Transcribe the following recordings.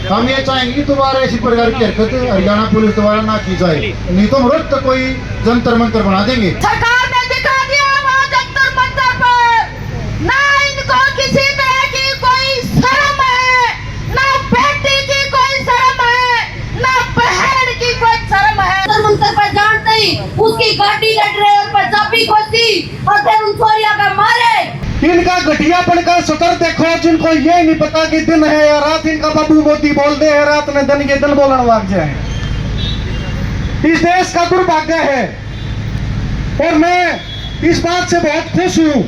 हम ये चाहेंगे कि दोबारा ऐसी प्रकार की हरकत हरियाणा पुलिस द्वारा ना की जाए, नहीं तो हम तो कोई जंतर मंतर बना देंगे। सरकार ने दिखा दिया वहाँ जंतर मंतर पर, ना इनको किसी तरह की कोई शर्म है, ना बेटी की कोई शर्म है, ना बहन की कोई शर्म है। जंतर मंतर पर जानते ही उसकी गाड़ी लट रहे और पर चाबी खोजी और फिर उन चोरिया का मारे। इनका घटियापन का सतर देखो, जिनको ये नहीं पता कि दिन है या रात। इनका बाबू मोदी बोल दे है रात ने दिन के दिन बोलने लग जाए। इस देश का दुर्भाग्य है और मैं इस बात से बहुत खुश हूं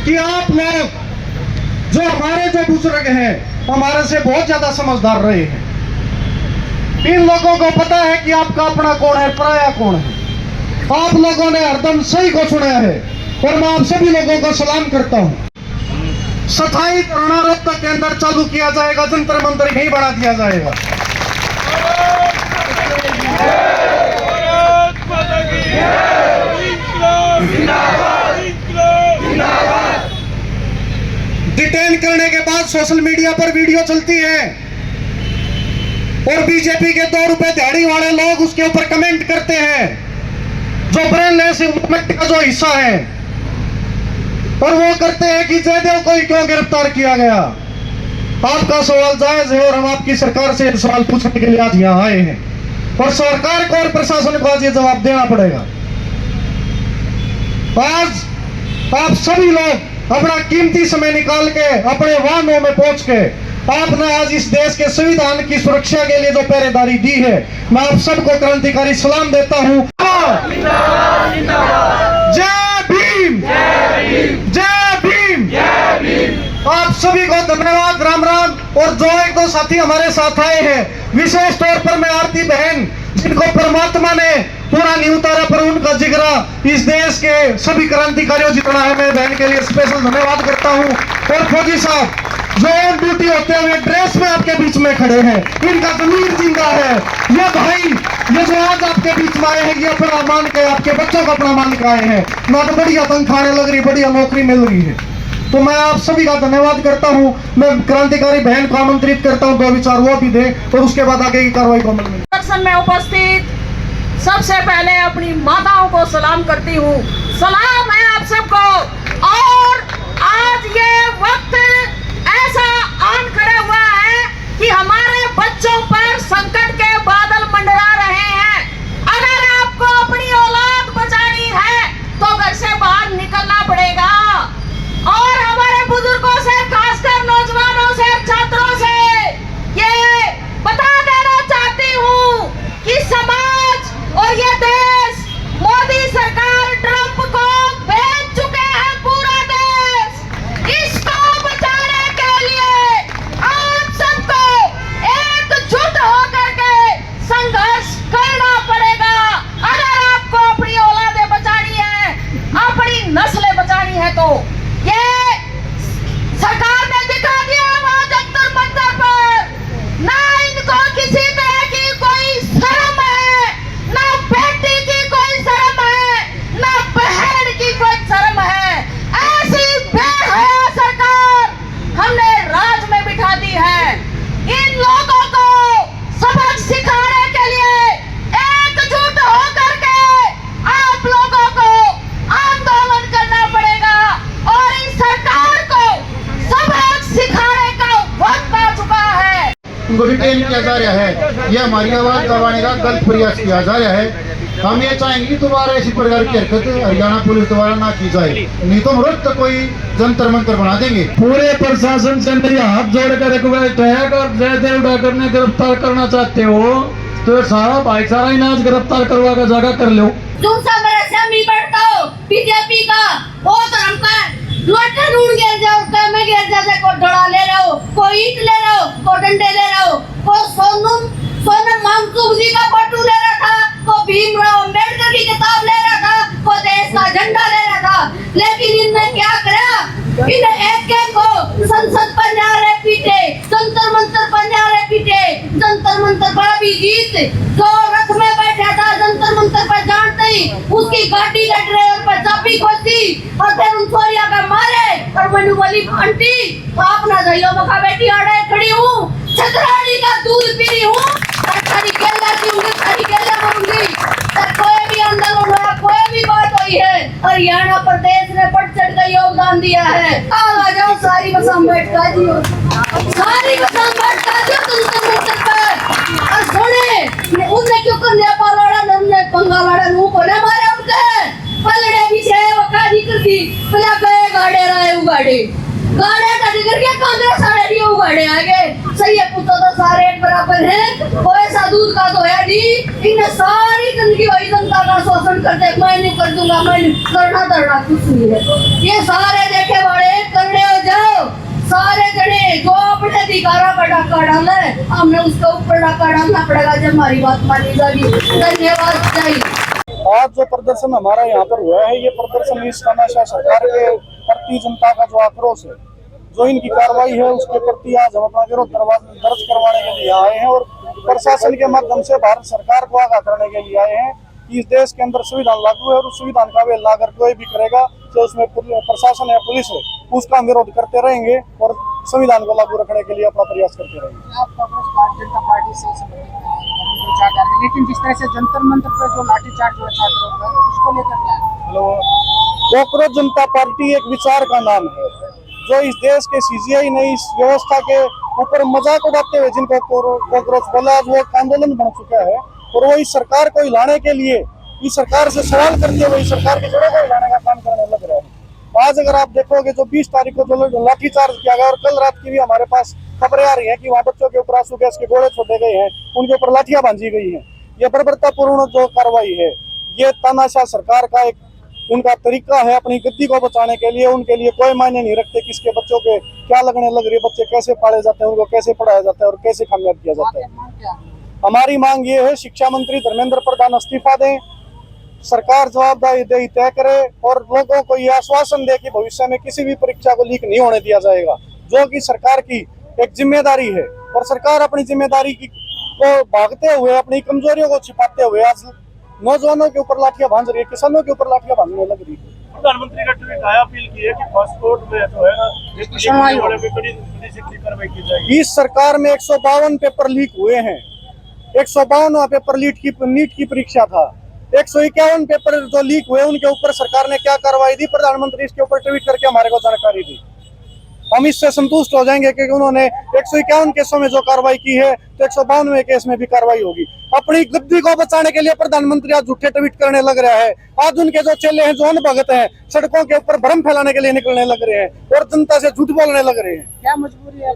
कि आप लोग जो हमारे जो बुजुर्ग हैं हमारे से बहुत ज्यादा समझदार रहे हैं। इन लोगों को पता है कि आपका अपना कौन है, पराया कौन है। आप लोगों ने हरदम सही को सुना है और मैं आप सभी लोगों को सलाम करता हूं। स्थायी कोरोना रोकथाम केंद्र चालू किया जाएगा, जंतर मंतर यही बढ़ा दिया जाएगा। डिटेन करने के बाद सोशल मीडिया पर वीडियो चलती है और बीजेपी के 2 रुपए दिहाड़ी वाले लोग उसके ऊपर कमेंट करते हैं, जो ब्रेनलेस मूवमेंट का जो हिस्सा है, और वो करते हैं कि जयदेव को क्यों गिरफ्तार किया गया। आपका सवाल जायज है और हम आपकी सरकार से सवाल पूछने के लिए आज यहाँ आए हैं और सरकार को और प्रशासन को आज ये जवाब देना पड़ेगा। आज आप सभी लोग अपना कीमती समय निकाल के अपने वाहनों में पहुंच के आपने आज इस देश के संविधान की सुरक्षा के लिए जो पहरेदारी दी है, मैं आप सबको क्रांतिकारी सलाम देता हूं। जय भीम, जय भीम। आप सभी को धन्यवाद, राम राम। और जो 1-2 साथी हमारे साथ आए हैं, विशेष तौर पर मैं आरती बहन, जिनको परमात्मा ने पूरा नहीं उतारा पर उनका जिगरा इस देश के सभी क्रांतिकारियों जितना है, मैं बहन के लिए स्पेशल धन्यवाद करता हूं। और फौजी साहब जो ऑन ड्यूटी होते हुए ड्रेस में आपके बीच में खड़े हैं, इनका जमीर जिंदा है। ये भाई ये जो आज आपके बीच में आए हैं, ये अपना मान के आपके बच्चों को अपना मान के आए हैं, ना तो बढ़िया तनख्वाह लग रही, बढ़िया नौकरी मिल रही है। तो मैं आप सभी का धन्यवाद करता हूं। मैं क्रांतिकारी बहन को आमंत्रित करता हूं, 2 विचार वो भी दे और उसके बाद आगे की कार्रवाई को अमल में। दर्शन में उपस्थित सबसे पहले अपनी माताओं को सलाम करती हूँ। सलाम है आप सबको। और आज ये वक्त ऐसा आन खड़ा हुआ है कि हमारे बच्चों पर संकट के बादल मंडरा रहे हैं। अगर आपको अपनी औलाद बचानी है तो घर से बाहर निकलना पड़ेगा। और हमारे बुजुर्गों से, खासकर नौजवानों से, छात्रों से ये बता देना चाहती हूँ कि समाज और ये देश मोदी सरकार ट्रंप को भेज चुके हैं। पूरा देश इसको बचाने के लिए आप सबको एकजुट होकर के संघर्ष करना पड़ेगा। अगर आपको अपनी औलादें बचानी है, अपनी नस्लें बचानी है, तो ये सरकार ने दिखा दिया वहाँ जंतर मंतर पर, ना इनको किसी तरह की कोई शर्म है, ना बेटी की कोई शर्म है, ना बहन की कोई शर्म है। ऐसी बेहया सरकार हमने राज में बिठा दी है। इन लोगों को सबक सिखाने के लिए एकजुट होकर के आप लोगों को आंदोलन करना पड़ेगा और इस सरकार को सबक सिखाने का वक्त आ चुका है। उनको डिटेन किया जा रहा है, यह हमारी आवाज दबाने का गलत प्रयास किया जा रहा है। हम ये चाहेंगे कि दोबारा ऐसी प्रकार की हरकत हरियाणा पुलिस द्वारा ना की जाए, नहीं तो हम तो कोई जंतर मंतर बना देंगे। पूरे प्रशासन से मेरी हाथ जोड़कर रिक्वेस्ट है, अगर जयदेव डाकर ने गिरफ्तार करना चाहते हो तो सारा भाईचारा ही नाच गिरफ्तार करवा का जगह कर लो। तुम सब मेरे असेंबली बैठता हो बीजेपी का वो धर्म का लोटे ढूंढ गिर जाओ, मैं गिर जैसे को डोड़ा ले रहे हो, कोई ईंट ले रहे हो, को डंडे ले रहे हो, को सोनम मांगचुक जी का फोटो ले रहा था, को भीमराव अम्बेडकर की किताब ले रहा था, को देश का झंडा ले रहा था। लेकिन इनने क्या करा, इन्हें एक को संसद पर जा रहे पीटे, जंतर मंतर पर जा रहे पीटे। जंतर मंतर बड़ा भी जीत, जो रथ में बैठा था जंतर मंतर पर जानते ही उसकी गाड़ी लट रहे और पर चाबी खोजी और फिर उन चोरिया का मारे। और मैंने बोली आंटी आप ना जाइयो, मखा बेटी आड़े खड़ी हूँ, छतरानी का पी रही हूँ, सारी खेल जाती हूँ, सारी खेल मरूंगी। कोई भी आंदोलन हुआ, कोई भी बात हुई है, हरियाणा प्रदेश ने बढ़ चढ़ का योगदान दिया है। आ जाओ सारी बसम बैठका दियो, सारी बसम बैठका दियो तुम मोटर पर। और सुने उनने क्यों कन्या पालड़ा हमने पंगा लड़ा रू को ने मारे उनके पलड़े पीछे वो काजी कर दी पला गए गाड़े रहे उगाड़े गाड़े का जिक्र के कांग्रेस सारे भी उगाड़े आगे सही है पुतो तो सारे एक बराबर हैं कोई सा दूध का तो है दी इन्हें सारी गंदगी वही जनता का शोषण करते मैं नहीं कर दूंगा मैं करना धरना कुछ नहीं है ये सारे देखे बड़े करने हो जाओ सारे जने जो अपने अधिकारों का डाका डाला है हमने उसके ऊपर डाका डालना पड़ेगा जब हमारी बात मानी जाएगी। धन्यवाद। आज जो प्रदर्शन हमारा यहाँ पर हुआ है ये प्रदर्शन इस तानाशाह सरकार के प्रति जनता का जो आक्रोश है जो इनकी कार्रवाई है उसके प्रति आज हम अपना विरोध दर्ज करवाने के लिए आए हैं और प्रशासन के माध्यम से भारत सरकार को आगाह करने के लिए आए हैं कि इस देश के अंदर संविधान लागू है और उस संविधान का अवहेलना अगर कोई भी करेगा तो उसमें प्रशासन या पुलिस है उसका विरोध करते रहेंगे और संविधान को लागू रखने के लिए अपना प्रयास करते रहेंगे। आप कांग्रेस भारतीय जनता पार्टी से संबंधित लेकिन जिस तरह से जंतर मंतर पर जो लाठीचार्ज हुआ छात्रों पर उसको लेकर क्या है? कांग्रेस जनता पार्टी एक विचार का नाम है जो इस देश के सीजीआई ने इस व्यवस्था के ऊपर मजाक उड़ाते हुए जिनको कांग्रेस बोला वो एक आंदोलन बन चुका है और वो इस सरकार को हिलाने के लिए इस सरकार से सवाल करते हुए इस सरकार की जड़ों को हिलाने का काम करने लग रहा है। आज अगर आप देखोगे जो 20 तारीख को जो लाठीचार्ज किया गया और कल रात की भी हमारे पास खबरें आ रही हैं कि वहाँ बच्चों के ऊपर आंसू गैस के गोले छोड़े गए हैं उनके ऊपर लाठियां बांधी गई हैं। ये बर्बरतापूर्ण जो कार्रवाई है ये तानाशाह सरकार का एक उनका तरीका है अपनी गद्दी को बचाने के लिए। उनके लिए कोई मायने नहीं रखते किसके बच्चों के क्या लगने लग रही है, बच्चे कैसे पाले जाते हैं, उनको कैसे पढ़ाया जाता है और कैसे कामयाब किया जाता है। हमारी मांग ये है शिक्षा मंत्री धर्मेंद्र प्रधान इस्तीफा दें, सरकार जवाबदेही तय करे और लोगों को ये आश्वासन दे कि भविष्य में किसी भी परीक्षा को लीक नहीं होने दिया जाएगा जो कि सरकार की एक जिम्मेदारी है। और सरकार अपनी जिम्मेदारी को भागते हुए अपनी कमजोरियों को छिपाते हुए आज नौजवानों के ऊपर लाठियां बांध रही है, किसानों के ऊपर लाठियां बांधने लग रही है। प्रधानमंत्री का ट्वीट आया अपील की है कि पासपोर्ट में जो है ना कड़ी कार्रवाई की जाएगी। इस सरकार में 152 पेपर लीक हुए हैं। 152वां पेपर नीट की परीक्षा था। 151 पेपर जो लीक हुए उनके ऊपर सरकार ने क्या कार्रवाई दी, प्रधानमंत्री इसके ऊपर ट्वीट करके हमारे को जानकारी दी। हम इससे संतुष्ट हो जाएंगे क्योंकि उन्होंने 151 केसों में जो कार्रवाई की है तो 152वें केस में भी कार्रवाई होगी। अपनी गद्दी को बचाने के लिए प्रधानमंत्री आज झूठे ट्वीट करने लग रहा है। आज उनके जो चेले हैं जो अनभगत हैं सड़कों के ऊपर भ्रम फैलाने के लिए निकलने लग रहे हैं और जनता से झूठ बोलने लग रहे हैं। क्या मजबूरी है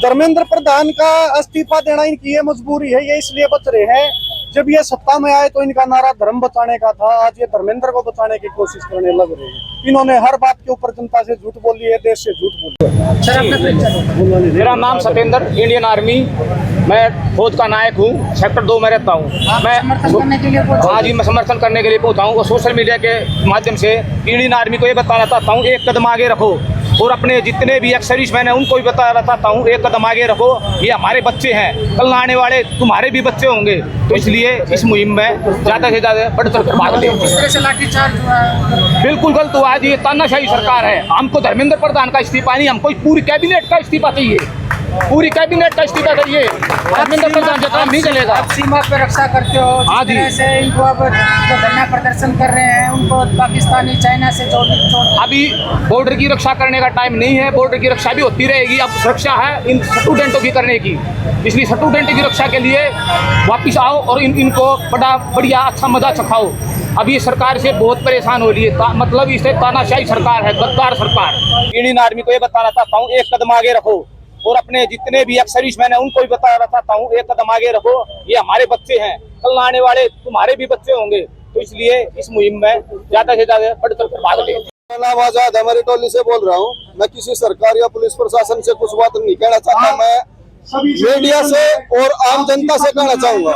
धर्मेंद्र प्रधान का इस्तीफा देना इनकी ये मजबूरी है। ये इसलिए बच रहे हैं जब ये सत्ता में आए तो इनका नारा धर्म बचाने का था, आज ये धर्मेंद्र को बचाने की कोशिश करने लग रहे हैं। इन्होंने हर बात के ऊपर जनता से झूठ बोली है, देश से झूठ बोली है। मेरा नाम सतेंद्र, इंडियन आर्मी, मैं फौज का नायक हूँ, सेक्टर 2 में रहता हूँ। मैं हाँ जी, मैं समर्थन करने के लिए पहुँचा हूँ और सोशल मीडिया के माध्यम से इंडियन आर्मी को ये बताना चाहता हूँ एक कदम आगे रखो और अपने जितने भी एक्स सर्विसमैन हैं उनको भी बताना चाहता हूँ एक कदम आगे रखो। ये हमारे बच्चे हैं, कल आने वाले तुम्हारे भी बच्चे होंगे, तो इसलिए इस मुहिम में ज़्यादा से ज़्यादा बढ़ चढ़ कर भाग लें। इस तरह से लाठीचार्ज हुआ है, बिल्कुल गलत हुआ। आज ये तानाशाही सरकार है। हमको धर्मेंद्र प्रधान का इस्तीफा नहीं, हमको पूरी कैबिनेट का इस्तीफा चाहिए, पूरी कैबिनेट का इस्तीफा चाहिए। धर्मेंद्र प्रधान से काम नहीं चलेगा। आप सीमा पे रक्षा करते हो, हाँ जी। जिस तरह से इनको अब जो धरना प्रदर्शन कर रहे हैं उनको पाकिस्तानी चाइना से जोड़ अभी बॉर्डर की रक्षा करने का टाइम नहीं है, बॉर्डर की रक्षा भी होती रहेगी। अब सुरक्षा है इन स्टूडेंटों की करने की, इसलिए स्टूडेंट की रक्षा के लिए वापिस आओ और इनको बड़ा बढ़िया अच्छा मजा चखाओ। अब ये सरकार से बहुत परेशान हो रही है, मतलब इसे तानाशाही सरकार है, गद्दार सरकार। इंडियन आर्मी को ये बताना चाहता हूँ एक कदम आगे रखो और अपने जितने भी एक्स सर्विसमैन हैं उनको भी बताना चाहता हूँ एक कदम आगे रखो। ये हमारे बच्चे हैं, कल आने वाले तुम्हारे भी बच्चे होंगे, तो इसलिए इस मुहिम में ज्यादा से ज्यादा बढ़ चढ़ कर भाग लें। नाम आजाद है, मेरी टोली से बोल रहा हूँ। मैं किसी सरकार या पुलिस प्रशासन से कुछ बात नहीं कहना चाहता। मैं मीडिया से और आम जनता से कहना चाहूंगा,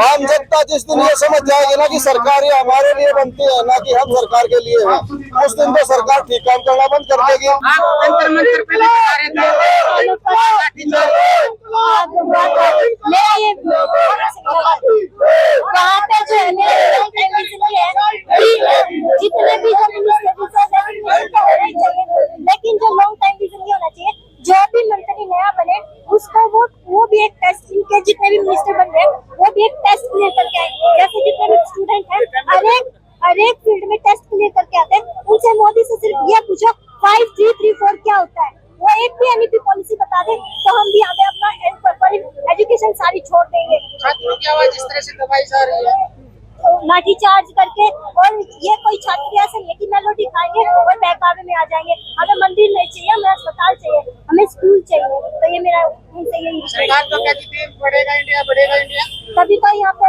आम जनता जिस दिन ये समझ जाएगी ना कि सरकार ये हमारे लिए बनती है ना कि हम सरकार के लिए हैं, उस दिन तो सरकार ठीक काम करना बंद कर देगी। जितने भी लेकिन जो लॉन्ग टाइम विजन नहीं होना चाहिए। जो भी मंत्री नया बने उसको वो भी एक टेस्ट, इनके जितने भी मिनिस्टर बन रहे हैं वो भी एक टेस्ट क्लियर करके आए। जैसे जितने भी स्टूडेंट हैं हर एक फील्ड में टेस्ट क्लियर करके आते हैं। उनसे मोदी से सिर्फ ये पूछो 5334 क्या होता है, वो एक भी एनईपी पॉलिसी बता दे तो हम भी आगे अपना एजुकेशन सारी छोड़ देंगे। छात्रों की आवाज इस तरह से दबाई जा रही है, लाठी चार्ज करके, और ये कोई छात्र ऐसे नहीं कि मेलोडी खाएंगे और बहकावे में आ जाएंगे। हमें मंदिर नहीं चाहिए, हमें अस्पताल चाहिए, हमें स्कूल चाहिए। तो ये मेरा उनसे यही सरकार तो कहती थी बढ़ेगा इंडिया, बढ़ेगा इंडिया। तभी तो यहाँ पे